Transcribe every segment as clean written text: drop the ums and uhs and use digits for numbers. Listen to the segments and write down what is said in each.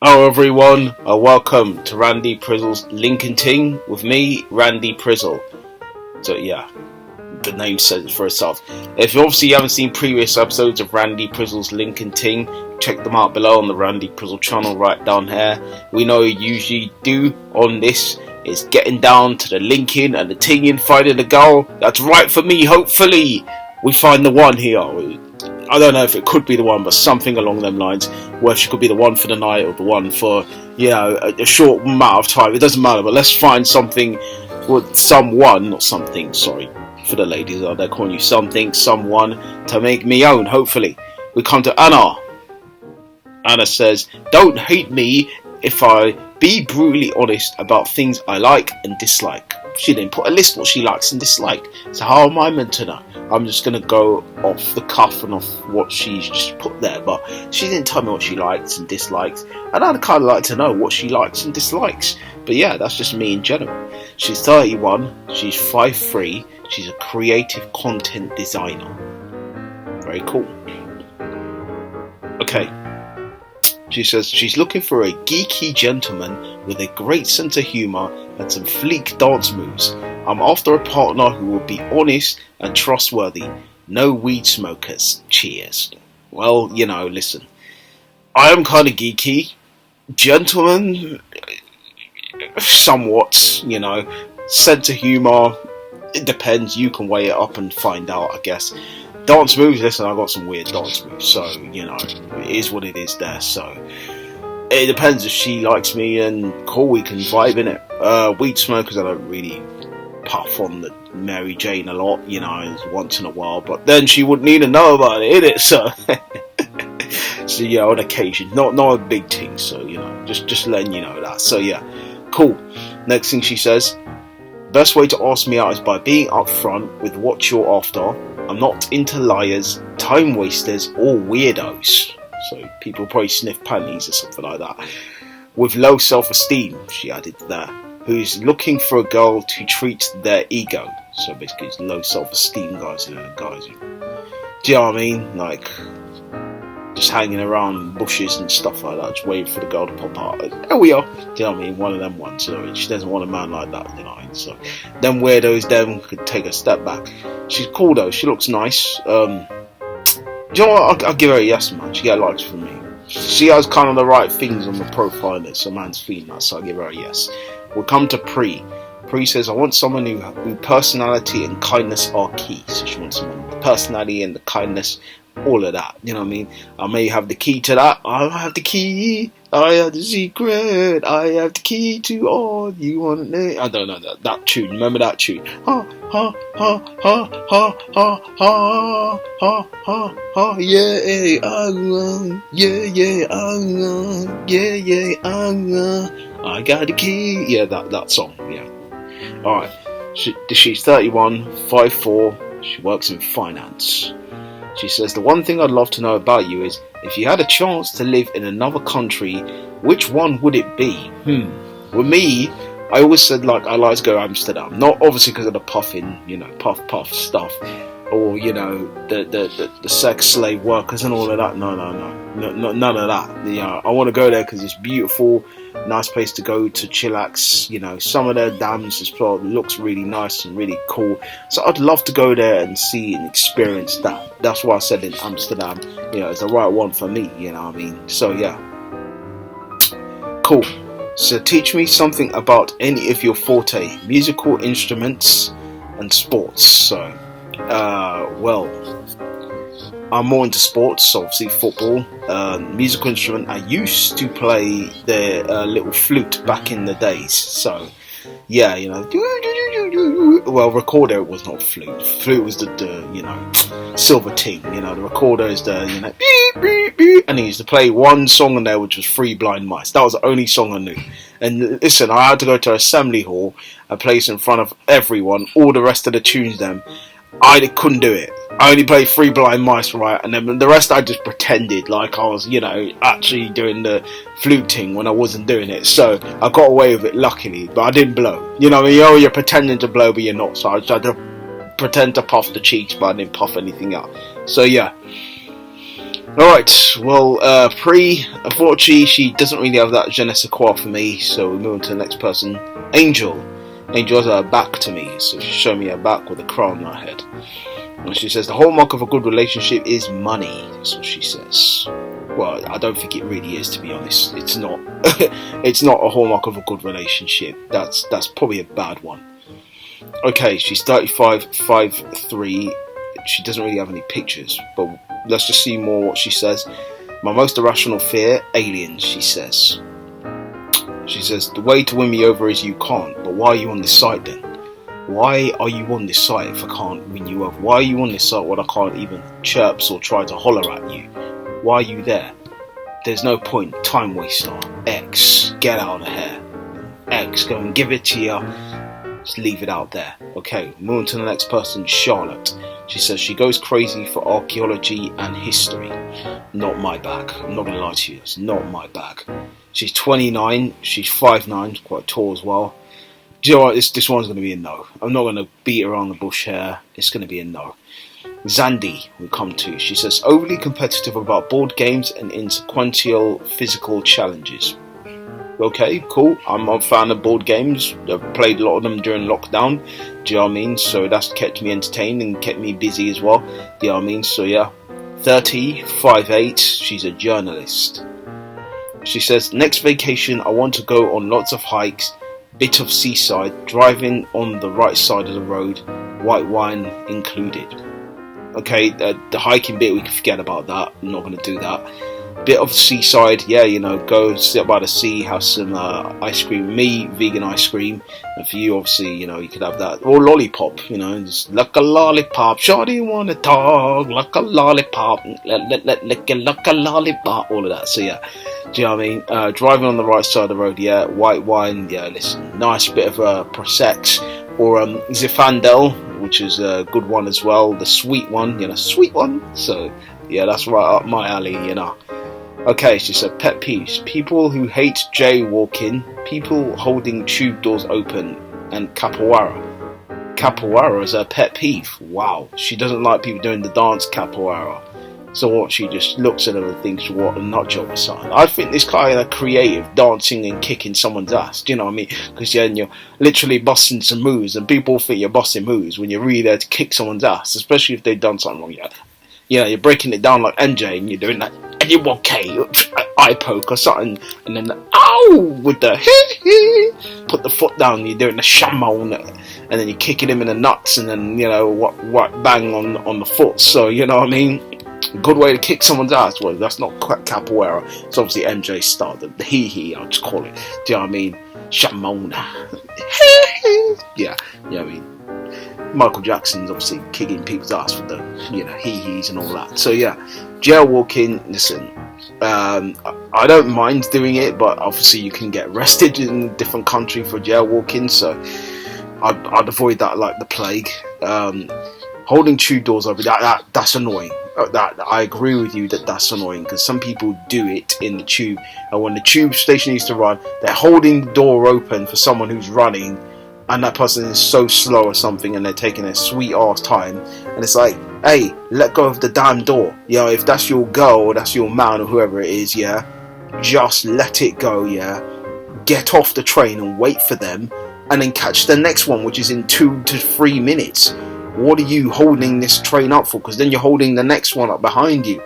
Hello everyone, welcome to Randy Prizzle's Ting with me, Randy Prizzle. So yeah, the name says it for itself. If you obviously haven't seen previous episodes of Randy Prizzle's Ting, check them out below on the Randy Prizzle channel right down here. We know you usually do on this is getting down to the linking and the tinging, finding the girl that's right for me. Hopefully we find the one here. I don't know if it could be the one, but something along them lines, where she could be the one for the night or the one for, a short amount of time. It doesn't matter, but let's find something with someone, not something, sorry, for the ladies out there calling you something, someone to make me own, hopefully. We come to Anna. Anna says, don't hate me if I be brutally honest about things I like and dislike. She didn't put a list what she likes and dislikes. So how am I meant to know? I'm just going to go off the cuff and off what she's just put there. But she didn't tell me what she likes and dislikes. And I'd kind of like to know what she likes and dislikes. But yeah, that's just me in general. She's 31. She's 5'3". She's a creative content designer. Very cool. Okay. She says she's looking for a geeky gentleman with a great sense of humour and some fleek dance moves. I'm after a partner who will be honest and trustworthy. No weed smokers. Cheers. Well, listen. I am kind of geeky. Gentleman, somewhat, sense of humour. It depends. You can weigh it up and find out, I guess. Dance moves, listen, I got some weird dance moves, so, it is what it is there, so, it depends if she likes me, and cool, we can vibe in it. Weed smokers, I don't really puff on the Mary Jane a lot, once in a while, but then she wouldn't need to know about it, innit, so, so, yeah, on occasion, not a big thing, so, just letting you know that, so, yeah, cool. Next thing she says, best way to ask me out is by being upfront with what you're after. I'm not into liars, time wasters, or weirdos. So people probably sniff panties or something like that. With low self-esteem, she added there, who's looking for a girl to treat their ego. So basically it's low self-esteem guys, guys who, do you know what I mean? Like, just hanging around bushes and stuff like that, just waiting for the girl to pop out. There we are. Do you know what I mean? One of them ones. So she doesn't want a man like that, So them weirdos, them could take a step back. She's cool though. She looks nice. Do you know what? I'll give her a yes, man. She get likes from me. She has kind of the right things on the profile that so man's feeling that, so I'll give her a yes. We'll come to Pre. Pre says, I want someone who personality and kindness are key. So she wants someone with personality and the kindness, all of that, you know what I mean? I may have the key to that. I have the key. I have the secret. I have the key to all you want to know. I don't know that tune. Remember that tune? Ha ha ha ha ha ha ha ha ha ha. Yeah, I got the key. Yeah, that song. Yeah. All right. She's 31, 5'4". She works in finance. She says, the one thing I'd love to know about you is, if you had a chance to live in another country, which one would it be? With me, I always said, I like to go to Amsterdam. Not obviously because of the puffing, puff stuff. Or, the sex slave workers and all of that. No, none of that. I want to go there because it's beautiful, nice place to go to chillax. Some of their dams as well looks really nice and really cool. So I'd love to go there and see and experience that. That's why I said in Amsterdam, it's the right one for me, you know what I mean? So yeah. Cool. So teach me something about any of your forte, musical instruments and sports. So, well, I'm more into sports, obviously football. Musical instrument, I used to play the little flute back in the days. So, yeah, well, recorder was not flute. Flute was the silver ting. The recorder is the, beep, beep, beep. And he used to play one song on there, which was Three Blind Mice. That was the only song I knew. And listen, I had to go to assembly hall and play this in front of everyone. All the rest of the tunes, then I couldn't do it. I only played Three Blind Mice, right, and then the rest I just pretended like I was, actually doing the fluting when I wasn't doing it. So I got away with it, luckily, but I didn't blow. You're pretending to blow, but you're not. So I tried to pretend to puff the cheeks, but I didn't puff anything out. So yeah. Alright, well, unfortunately, she doesn't really have that je ne sais quoi for me, so we move on to the next person. Angel. Angel has her back to me, so she's showing me her back with a crown on her head. And she says, the hallmark of a good relationship is money. That's what she says. Well, I don't think it really is, to be honest. It's not. It's not a hallmark of a good relationship. That's probably a bad one. Okay, she's 35, 5'3". She doesn't really have any pictures, but let's just see more what she says. My most irrational fear, aliens, she says. She says, the way to win me over is you can't, but why are you on this site then? Why are you on this site if I can't win you over? Why are you on this site when I can't even chirps or try to holler at you? Why are you there? There's no point. Time waster. X. Get out of here. X. Go and give it to you. Just leave it out there. Okay, moving to the next person, Charlotte. She says she goes crazy for archaeology and history. Not my bag. I'm not going to lie to you. It's not my bag. She's 29. She's 5'9", quite tall as well. Do you know what? This one's going to be a no. I'm not going to beat around the bush here. It's going to be a no. Zandy, we come to. She says, overly competitive about board games and insequential physical challenges. Okay, cool. I'm a fan of board games. I've played a lot of them during lockdown. Do you know what I mean? So that's kept me entertained and kept me busy as well. Do you know what I mean? So yeah. 30, 5'8". She's a journalist. She says, next vacation I want to go on lots of hikes, bit of seaside, driving on the right side of the road, white wine included. Okay, the hiking bit, we can forget about that. I'm not going to do that. Bit of seaside, yeah, you know, go sit by the sea, have some ice cream. Me, vegan ice cream. And for you, obviously, you know, you could have that. Or lollipop, you know, just like a lollipop. Shawty wanna talk, like a lollipop. Lick a lollipop. All of that. So, yeah. Do you know what I mean? Driving on the right side of the road, yeah. White wine, yeah, listen. Nice bit of Prosecco. Or Zinfandel, which is a good one as well. The sweet one, you know, sweet one. So, yeah, that's right up my alley, you know. Okay, she said, pet peeves. People who hate jaywalking, people holding tube doors open, and capoeira. Capoeira is her pet peeve. Wow. She doesn't like people doing the dance capoeira. So what, she just looks at them and thinks, what a nut job or something. I think this kind of creative, dancing and kicking someone's ass. Do you know what I mean? Because you're literally busting some moves, and people think you're busting moves when you're really there to kick someone's ass, especially if they've done something wrong. Yeah, you're breaking it down like MJ, and you're doing that, and you're okay, eye poke or something, and then ow with the put the foot down, you're doing the shamon, and then you're kicking him in the nuts, and then you know what bang on the foot. So you know what I mean. Good way to kick someone's ass. Well, that's not quite capoeira. It's obviously MJ style, the hee I'll just call it. Do you know what I mean? Shamona. Yeah, you know what I mean. Michael Jackson's obviously kicking people's ass with the, you know, hee-hees and all that. So yeah, jailwalking, listen, I don't mind doing it, but obviously you can get arrested in a different country for jailwalking, so I'd avoid that like the plague. Holding tube doors open, that's annoying. That I agree with you that's annoying, because some people do it in the tube, and when the tube station used to run, they're holding the door open for someone who's running, and that person is so slow or something, and they're taking their sweet ass time, and it's like, hey, let go of the damn door. You know, if that's your girl or that's your man or whoever it is, yeah, just let it go, yeah. Get off the train and wait for them, and then catch the next one, which is in 2 to 3 minutes. What are you holding this train up for? Because then you're holding the next one up behind you.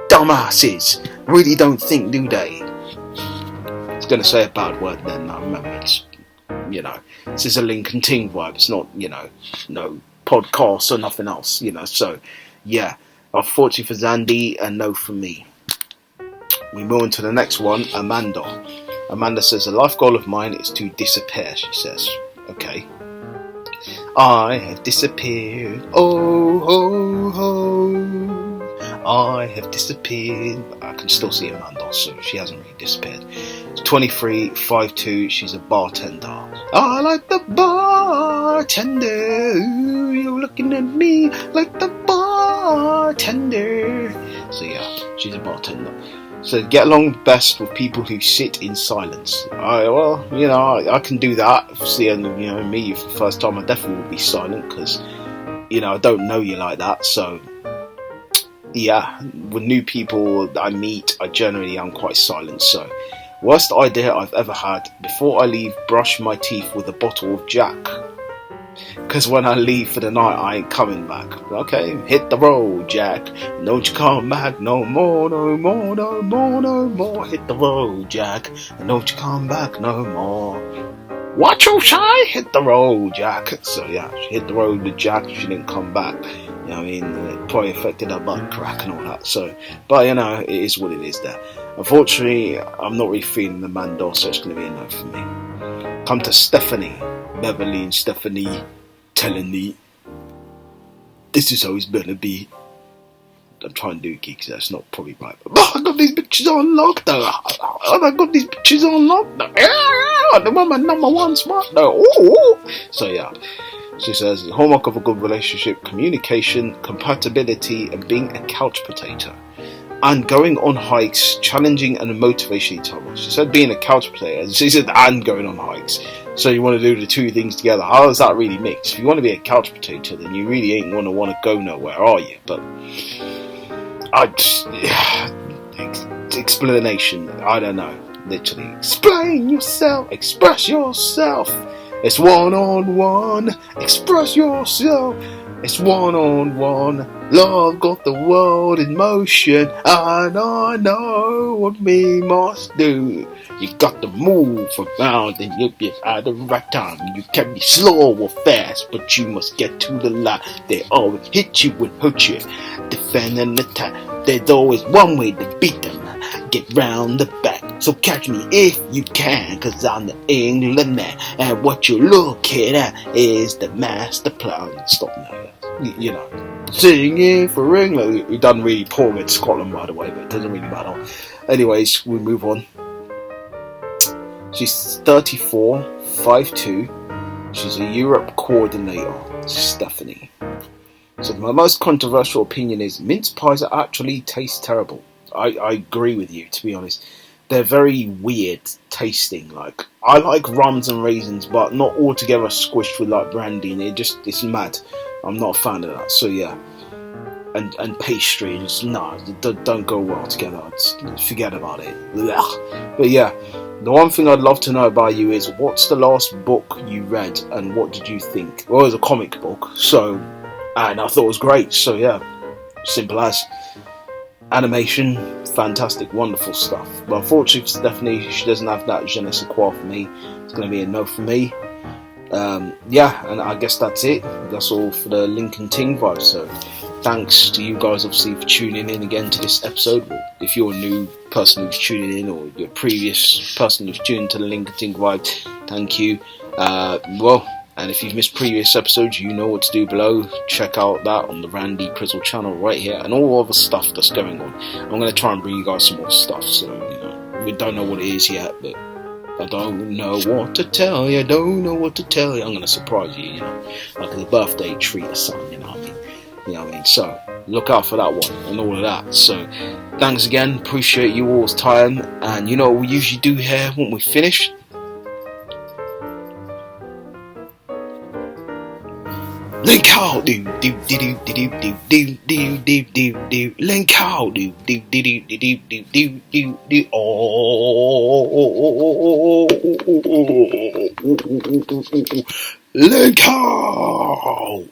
Dumbasses really don't think, do they? I was going to say a bad word then. I remember it's, you know, this is a Lincoln Ting vibe. It's not, you know, no podcast or nothing else, you know. So, yeah, unfortunately for Zandy, and no for me. We move on to the next one, Amanda. Amanda says, a life goal of mine is to disappear, she says. Okay. I have disappeared, oh ho ho, I have disappeared. I can still see Amanda, so she hasn't really disappeared. 23, 5'2", she's a bartender. I like the bartender, you're looking at me like the bartender. So yeah, she's a bartender. So get along best with people who sit in silence. Well, you know, I can do that. Seeing, you know, me for the first time, I definitely would be silent, because, you know, I don't know you like that. So yeah, with new people I meet, I generally am quite silent. So, worst idea I've ever had: before I leave, brush my teeth with a bottle of Jack. Because when I leave for the night, I ain't coming back. Okay, hit the road, Jack. Don't you come back no more, no more, no more, no more. Hit the road, Jack. And don't you come back no more. What you say? Hit the road, Jack. So yeah, she hit the road with Jack. She didn't come back. You know what I mean? It probably affected her butt crack and all that. So, but you know, it is what it is there. Unfortunately, I'm not really feeling the Mandor, so it's going to be a no for me. Come to Stephanie. Beverly and Stephanie telling me this is how it's gonna be. I'm trying to do it because that's not probably right. But I got these bitches on lockdown. I got these bitches on lockdown. Yeah, the woman number one smart though. Ooh. So yeah. She says the hallmark of a good relationship: communication, compatibility, and being a couch potato. And going on hikes, challenging and motivating each other. She said being a couch potato. She said and going on hikes. So you want to do the two things together. How does that really mix? If you want to be a couch potato, then you really ain't going to want to go nowhere, are you? But explanation, I don't know. Literally, explain yourself, express yourself. It's one-on-one, express yourself. It's one-on-one. Love got the world in motion, and I know what we must do. You got to move around and you'll be at the right time. You can be slow or fast, but you must get to the line. They always hit you and hurt you. Defend and attack. There's always one way to beat them. Get round the back. So catch me if you can, cause I'm the England man. And what you're looking at is the master plan. Stop now. You know. Singing for England. We've done really poor in Scotland, by the way, but it doesn't really matter. Anyways, we move on. She's 34, 5'2". She's a Europe coordinator, Stephanie. So my most controversial opinion is mince pies actually taste terrible. I agree with you, to be honest. They're very weird tasting. Like, I like rums and raisins, but not all together squished with like brandy, and it's mad. I'm not a fan of that. So yeah. And pastry, just don't go well together. Just forget about it. Ugh. But yeah, the one thing I'd love to know about you is what's the last book you read and what did you think? Well, it was a comic book, so and I thought it was great. So yeah, simple as. Animation, fantastic, wonderful stuff. But unfortunately for Stephanie, she doesn't have that je ne sais quoi for me. It's going to be a no for me. Yeah, and I guess that's it. That's all for the Link and Ting vibe. So thanks to you guys, obviously, for tuning in again to this episode. If you're a new person who's tuning in, or you're a previous person who's tuned to the Link and Ting vibe, thank you. And if you've missed previous episodes, you know what to do below. Check out that on the Randy Prizzle channel right here, and all other stuff that's going on. I'm going to try and bring you guys some more stuff, so, you know, we don't know what it is yet, but I don't know what to tell you, I'm going to surprise you, you know, like a birthday treat or something, you know what I mean, so look out for that one, and all of that. So, thanks again, appreciate you all's time, and you know what we usually do here when we finish? Link out, do do do do do do do do do do do. Link out, do do do do do do do do do. Oh, link out.